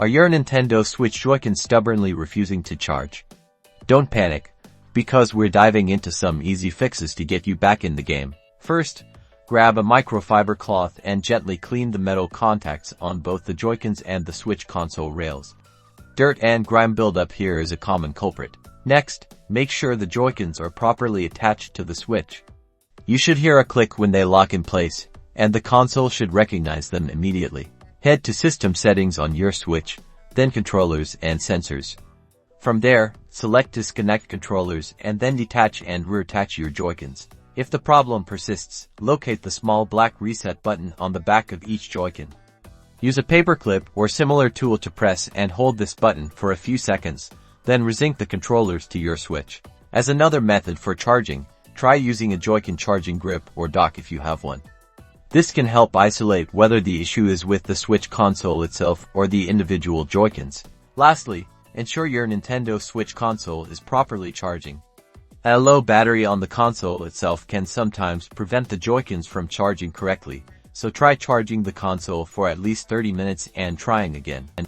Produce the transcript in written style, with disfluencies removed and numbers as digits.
Are your Nintendo Switch Joy-Cons stubbornly refusing to charge? Don't panic, because we're diving into some easy fixes to get you back in the game. First, grab a microfiber cloth and gently clean the metal contacts on both the Joy-Cons and the Switch console rails. Dirt and grime buildup here is a common culprit. Next, make sure the Joy-Cons are properly attached to the Switch. You should hear a click when they lock in place, and the console should recognize them immediately. Head to System Settings on your Switch, then Controllers and Sensors. From there, select Disconnect Controllers and then detach and reattach your Joy-Cons. If the problem persists, locate the small black reset button on the back of each Joy-Con. Use a paperclip or similar tool to press and hold this button for a few seconds, then resync the controllers to your Switch. As another method for charging, try using a Joy-Con charging grip or dock if you have one. This can help isolate whether the issue is with the Switch console itself or the individual Joy-Cons. Lastly, ensure your Nintendo Switch console is properly charging. A low battery on the console itself can sometimes prevent the Joy-Cons from charging correctly, so try charging the console for at least 30 minutes and trying again.